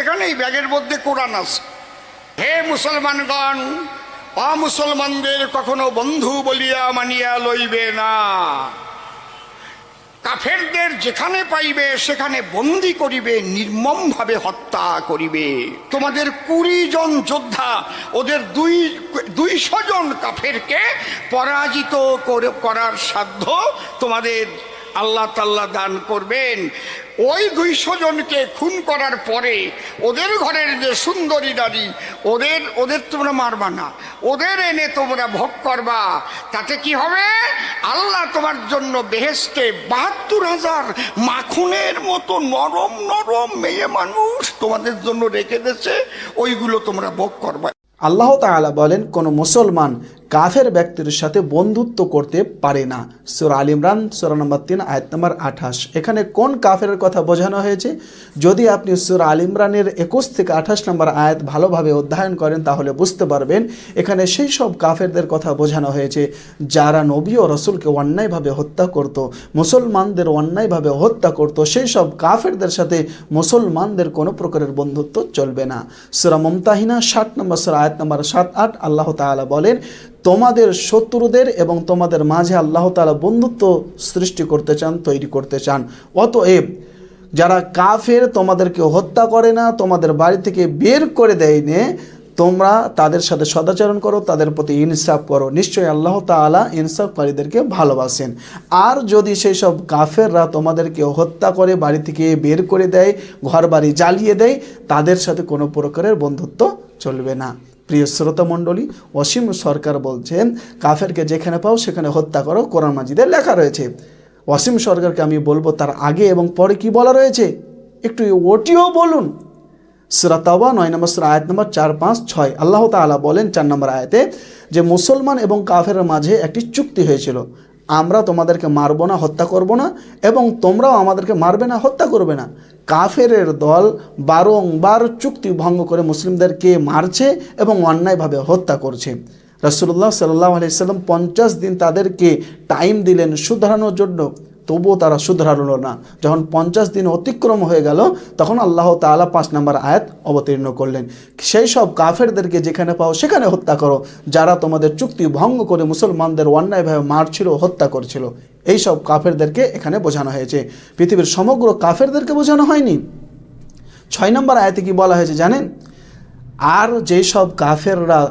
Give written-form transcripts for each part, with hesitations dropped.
এখানেই ব্যাগের মধ্যে কোরআন আছে। হে মুসলমানগণ, অমুসলমানদের কখনো বন্ধু বলিয়া মানিয়া লইবে না। কাফেরদের যেখানে পাইবে সেখানে বন্দী করিবে, নির্মমভাবে হত্যা করিবে। তোমাদের 20 জন যোদ্ধা ওদের 200 জন কাফেরকে পরাজিত করার সাধ্য তোমাদের আল্লাহ তাআলা দান করবেন। ওই 200 জনকে খুন করার পরে ওদের ঘরের যে সুন্দরী নারী, ওদের তোমরা মারবা না, ওদের এনে তোমরা ভোগ করবা। তাতে কি হবে? আল্লাহ তোমার জন্য বেহেশতে 72,000 মাখনের মতো নরম নরম মেয়ে মানুষ তোমাদের জন্য রেখে দিয়েছে, ওইগুলো তোমরা ভোগ করবা। আল্লাহ তাআলা বলেন, কোনো মুসলমান কাফের ব্যক্তির সাথে বন্ধুত্ব করতে পারে না। সূরা আল ইমরান সূরা নম্বর 3 আয়াত নম্বর 28। এখানে কোন কাফেরের কথা বোঝানো হয়েছে? যদি আপনি সূরা আল ইমরানের 21 থেকে 28 নম্বর আয়াত ভালোভাবে অধ্যয়ন করেন তাহলে বুঝতে পারবেন এখানে সেই সব কাফেরদের কথা বোঝানো হয়েছে যারা নবী ও রাসূলকে অন্যায়ভাবে হত্যা করত, মুসলমানদের অন্যায়ভাবে হত্যা করত। সেই সব কাফেরদের সাথে মুসলমানদের কোনো প্রকারের বন্ধুত্ব চলবে না। সূরা মুমতাহিনা 60 নম্বর সূরা আয়াত নম্বর 7-8 আল্লাহ তাআলা বলেন, তোমাদের শত্রুদের এবং তোমাদের মাঝে আল্লাহ তাআলা বন্ধুত্ব সৃষ্টি করতে চান, তৈরি করতে চান। অতএব যারা কাফের তোমাদেরকে হত্যা করে না, তোমাদের বাড়ি থেকে বের করে দেয় না, তোমরা তাদের সাথে সদাচরণ করো, তাদের প্রতি ইনসাফ করো। নিশ্চয়ই আল্লাহ তাআলা ইনসাফকারীদেরকে ভালোবাসেন। আর যদি সেই সব কাফেররা তোমাদেরকে হত্যা করে, বাড়ি থেকে বের করে দেয়, ঘর বাড়ি জ্বালিয়ে দেয়, তাদের সাথে কোনো প্রকারের বন্ধুত্ব চলবে না। প্রিয় শ্রোতা মণ্ডলী, অসীম সরকার বলছেন কাফেরকে যেখানে পাও সেখানে হত্যা করো, কোরআন মাজিদে লেখা রয়েছে। অসীম সরকারকে আমি বলবো তার আগে এবং পরে কি বলা রয়েছে একটু ওটিও বলুন। সূরা তাওবা 9 নম্বর সূরা আয়াত নম্বর 4, 5, 6 আল্লাহ তাআলা বলেন 4 নম্বর আয়াতে যে মুসলমান এবং কাফেরের মাঝে একটি চুক্তি হয়েছিল, আমরা তোমাদেরকে মারব না, হত্যা করব না, এবং তোমরাও আমাদেরকে মারবে না, হত্যা করবে না। কাফেরের দল বারংবার চুক্তি ভঙ্গ করে মুসলিমদেরকে মারছে এবং অন্যায়ভাবে হত্যা করছে। রাসূলুল্লাহ সাল্লাল্লাহু আলাইহি সাল্লাম 50 দিন তাদেরকে টাইম দিলেন শুধরানোর জন্য, তবুও তারা শুধরালো না। যখন 50 দিন অতিক্রম হয়ে গেল তখন আল্লাহ তাআলা 5 নম্বর আয়াত অবতীর্ণ করলেন, সেই সব কাফেরদেরকে যেখানে পাও সেখানে হত্যা করো যারা তোমাদের চুক্তি ভঙ্গ করে মুসলমানদের অন্যায়ভাবে মারছিল, হত্যা করছিল। এই সব কাফেরদেরকে এখানে বোঝানো হয়েছে, পৃথিবীর সমগ্র কাফেরদেরকে বোঝানো হয়নি। 6 নম্বর আয়াতে কি বলা হয়েছে জানেন? আর যেই সব কাফেররা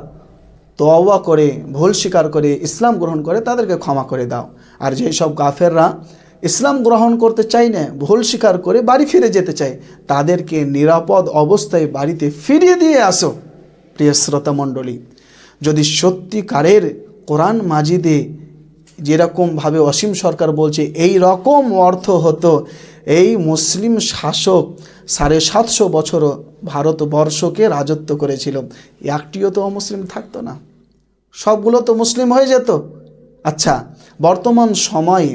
তওবা করে, ভুল স্বীকার করে ইসলাম গ্রহণ করে তাদেরকে ক্ষমা করে দাও। আর যেই সব কাফেররা ইসলাম গ্রহণ করতে চায় না, ভুল স্বীকার করে বাড়ি ফিরে যেতে চায়, তাদেরকে নিরাপদ অবস্থায় বাড়িতে ফিরিয়ে দিয়ে আসো। প্রিয় শ্রোতা মণ্ডলী, যদি সত্যিকারের কোরআন মাজিদে যেরকমভাবে অসীম সরকার বলছে এই রকম অর্থ হতো, এই মুসলিম শাসক 750 বছর ভারতবর্ষকে রাজত্ব করেছিল, একটিও তো অমুসলিম থাকতো না, সবগুলো তো মুসলিম হয়ে যেত। আচ্ছা, বর্তমান সময়ে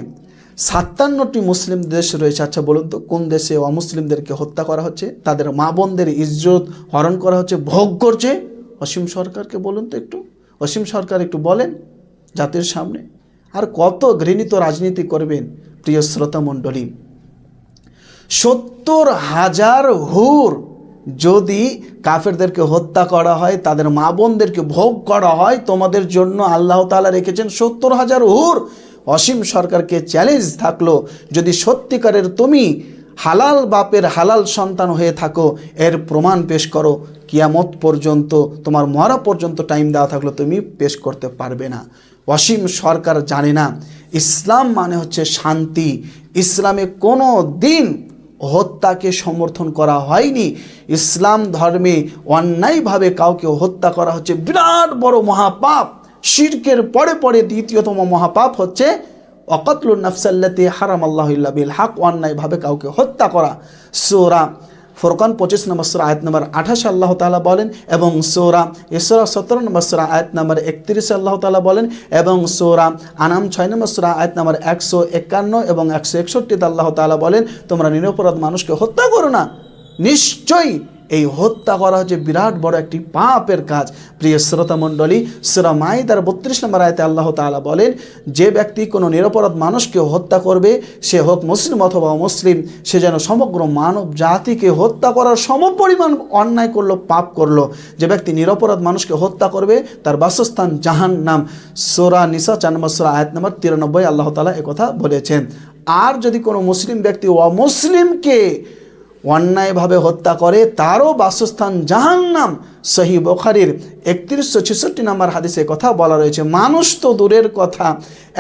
57টি মুসলিম দেশ রয়েছে। আচ্ছা বলুন তো কোন দেশে অমুসলিমদেরকে হত্যা করা হচ্ছে, তাদের মা বোনদের ইজ্জত হরণ করা হচ্ছে, ভোগ করছে? অসীম সরকারকে বলুন তো একটু, অসীম সরকার একটু বলেন জাতির সামনে। আর কত ঘৃণিত রাজনীতি করবেন? প্রিয় শ্রোতা মণ্ডলী, 70,000 হুর যদি কাফেরদেরকে হত্যা করা হয়, তাদের মা বোনদেরকে ভোগ করা হয়, তোমাদের জন্য আল্লাহ তাআলা রেখেছেন 70,000 হুর। অসীম সরকারকে চ্যালেঞ্জ থাকলো, যদি সত্যিকারের তুমি হালাল বাপের হালাল সন্তান হয়ে থাকো এর প্রমাণ পেশ করো। কিয়ামত পর্যন্ত, তোমার মরা পর্যন্ত টাইম দেওয়া থাকলো, তুমি পেশ করতে পারবে না। অসীম সরকার জানে না ইসলাম মানে হচ্ছে শান্তি। ইসলামে কোনো দিন হত্যাকে সমর্থন করা হয়নি। ইসলাম ধর্মে অন্যায়ভাবে কাউকে হত্যা করা হচ্ছে বিরাট বড় মহাপাপ। শিরকের পরে পরে দ্বিতীয়তম মহাপাপ হচ্ছে ওয়াকাতলুন নাফসাল্লাতী হারামাল্লাহু ইল্লা বিল হক, অন্যায়ভাবে কাউকে হত্যা করা। সূরা ফুরকান 25 নম্বর সূরা আয়াত নম্বর 28 আল্লাহ তাআলা বলেন, এবং সূরা ইসরা 17 নম্বর সূরা আয়াত নম্বর 31 আল্লাহ তাআলা বলেন, এবং সূরা আনাম 6 নম্বর সূরা আয়াত নম্বর 151 এবং 161 আল্লাহ তাআলা বলেন, তোমরা নিরপরাধ মানুষকে হত্যা করো না। নিশ্চয়ই এই হত্যা করা হচ্ছে বিরাট বড় একটি পাপের কাজ। প্রিয় শ্রোতা মণ্ডলী, সূরা মাইদার 32 নম্বর আয়াতে আল্লাহ তাআলা বলেন, যে ব্যক্তি কোনো নিরপরাধ মানুষকে হত্যা করবে, সে হোক মুসলিম অথবা অমুসলিম, সে যেন সমগ্র মানব জাতিকে হত্যা করার সমপরিমাণ অন্যায় করলো, পাপ করলো। যে ব্যক্তি নিরপরাধ মানুষকে হত্যা করবে তার বাসস্থান জাহান্নাম। সূরা নিসা 4 নম্বর সূরা আয়াত নম্বর 93 আল্লাহ তাআলা একথা বলেছেন। আর যদি কোনো মুসলিম ব্যক্তি অমুসলিমকে অন্যায়ভাবে হত্যা করে, তারও বাসস্থান জাহান্নাম। সহিহ বুখারীর 3166 নম্বর হাদিসে কথা বলা রয়েছে। মানুষ তো দূরের কথা,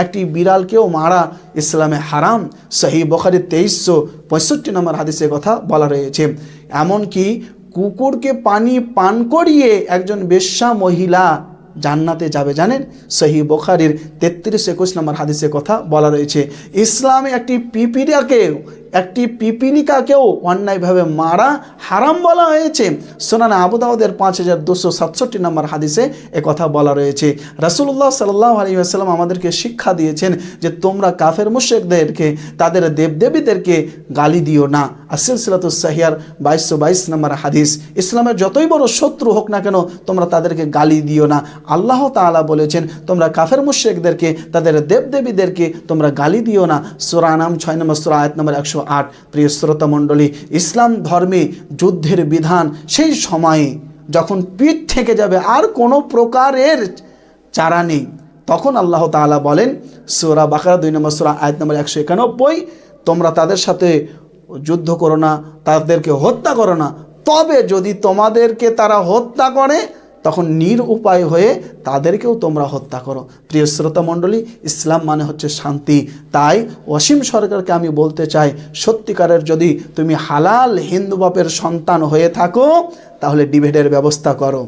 একটি বিড়ালকেও মারা ইসলামে হারাম। সহিহ বুখারীর 2365 নম্বর হাদিসে কথা বলা রয়েছে। এমনকি কুকুরকে পানি পান করিয়ে একজন বেশ্যা মহিলা জান্নাতে যাবে, জানেন? সহিহ বুখারীর 33-21 নম্বর হাদিসে কথা বলা রয়েছে। ইসলামে একটি পিপিলিকাকেও অন্যায়ভাবে মারা হারাম বলা হয়েছে। সুনান আবু দাউদের 5267 নম্বর হাদিসে কথা বলা রয়েছে। রাসূলুল্লাহ সাল্লাল্লাহু আলাইহি ওয়াসাল্লাম আমাদেরকে শিক্ষা দিয়েছেন যে তোমরা কাফের মুশরিকদেরকে, তাদের দেবদেবীদেরকে গালি দিও না। সিলসিলাতুস সাহিহার 2222 নম্বর হাদিস। ইসলামের যতই বড় শত্রু হোক না কেন, তোমরা তাদেরকে গালি দিও না। আল্লাহ তাআলা বলেছেন তোমরা কাফের মুশরিকদেরকে, তাদের দেবদেবীদেরকে তোমরা গালি দিও না। সূরা আনাম 6 নম্বর সূরা আয়াত নম্বর 108। প্রিয় শ্রোতা মণ্ডলী, ইসলাম ধর্মে যুদ্ধের বিধান সেই সময়ে যখন পিঠ থেকে যাবে, আর কোনো প্রকারের চারা নেই, তখন আল্লাহ তাআলা বলেন সূরা বাকারা 2 নম্বর সূরা আয়াত নম্বর 191, তোমরা তাদের সাথে যুদ্ধ করো না, তাদেরকে হত্যা করো না। তবে যদি তোমাদেরকে তারা হত্যা করে, তখন নিরুপায় হয়ে তাদেরকেও তোমরা হত্যা করো। প্রিয় শ্রোতা মণ্ডলী, ইসলাম মানে হচ্ছে শান্তি। তাই ওয়াসিম সরকারকে আমি বলতে চাই, সত্যিকারের যদি তুমি হালাল হিন্দু বাপের সন্তান হয়ে থাকো, তাহলে ডিবেটের ব্যবস্থা করো।